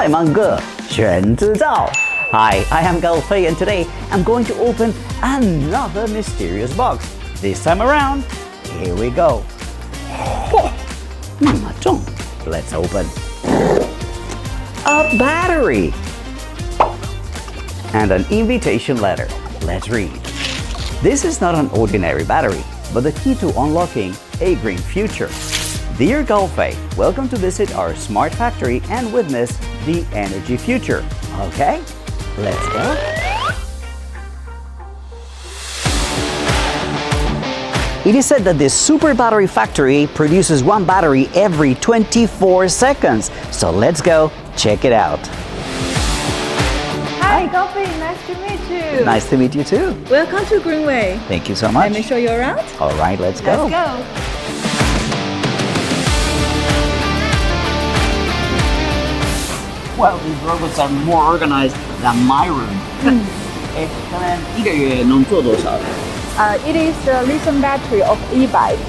太芒个全知道 Hi, I am GreenWay and today I'm going to open another mysterious box. This time around, here we go. 那么重 Let's open. A battery and an invitation letter. Let's read. This is not an ordinary battery, but the key to unlocking a green future. Dear GreenWay, welcome to visit our smart factory and witness the energy future. Okay, let's go. It is said that this super battery factory produces one battery every 24 seconds. So let's go check it out. Hi, GreenWay, nice to meet you. Nice to meet you too. Welcome to GreenWay. Thank you so much. Let me show you around. All right, let's go. Let's go. Well, these robots are more organized than my room. 可能一个月能做多少？ It is the lithium battery of e-bike.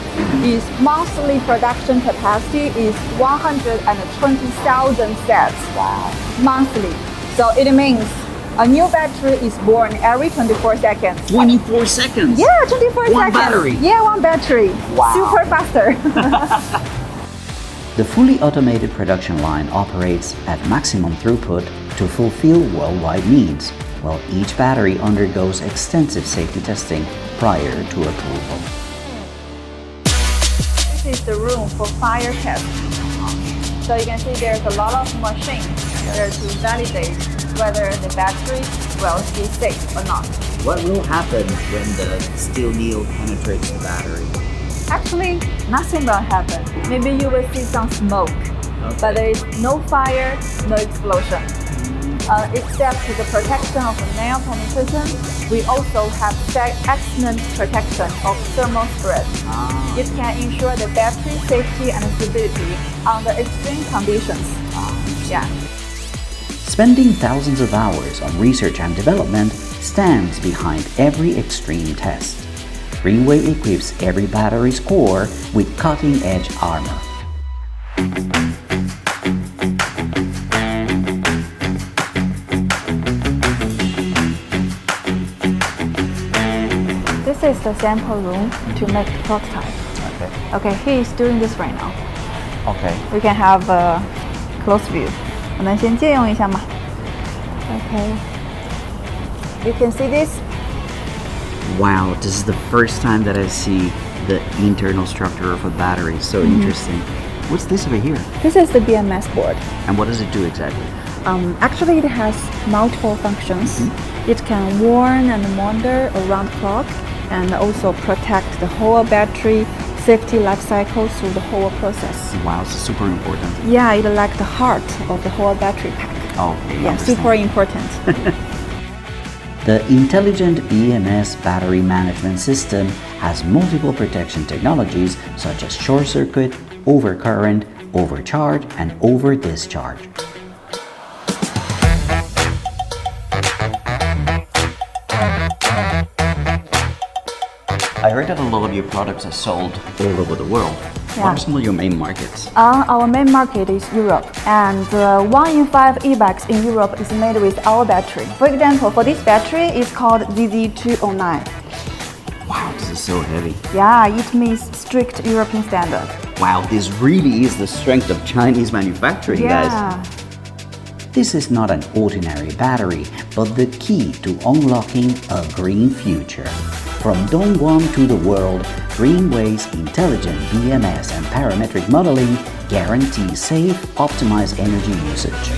Its monthly production capacity is 120,000 sets. Wow. Monthly. So it means a new battery is born every 24 seconds. 24 seconds? Yeah, 24 One seconds. battery? Yeah, one battery. Wow. Super faster. The fully automated production line operates at maximum throughput to fulfill worldwide needs, while each battery undergoes extensive safety testing prior to approval. This is the room for fire test. So you can see there's a lot of machines there to validate whether the battery will be safe or not. What will happen when the steel needle penetrates the battery? Actually, nothing will happen. Maybe you will see some smoke, but there is no fire, no explosion. Except for the protection of the nail penetration, we also have excellent protection of thermal spread. It can ensure the battery safety and stability under extreme conditions. Yeah. Spending thousands of hours on research and development stands behind every extreme test. GreenWay equips every battery's core with cutting-edge armor. This is the sample room to make the prototype. Okay, he is doing this right now. Okay. We can have a close view. 我们先借用一下嘛。Okay. You can see this. Wow, this is the first time that I see the internal structure of a battery. So interesting. What's this over here? This is the BMS board. And what does it do exactly? Actually, it has multiple functions. It can warn and monitor around the clock and also protect the whole battery safety life cycle through the whole process. Wow, it's super important. Yeah, it's like the heart of the whole battery pack. Oh, Yeah, super important. The intelligent BMS battery management system has multiple protection technologies such as short circuit, overcurrent, overcharge, and overdischarge. I heard that a lot of your products are sold all over the world. Yeah. What are some of your main markets? Our main market is Europe, and 1 in 5 e-bikes in Europe is made with our battery. For example, for this battery, it's called ZZ209. Wow, this is so heavy. Yeah, it means strict European standard. Wow, this really is the strength of Chinese manufacturing, guys. Yeah. This is not an ordinary battery, but the key to unlocking a green future. From DONGGUAN to the world, GreenWay's intelligent BMS and parametric modeling guarantee safe, optimized energy usage.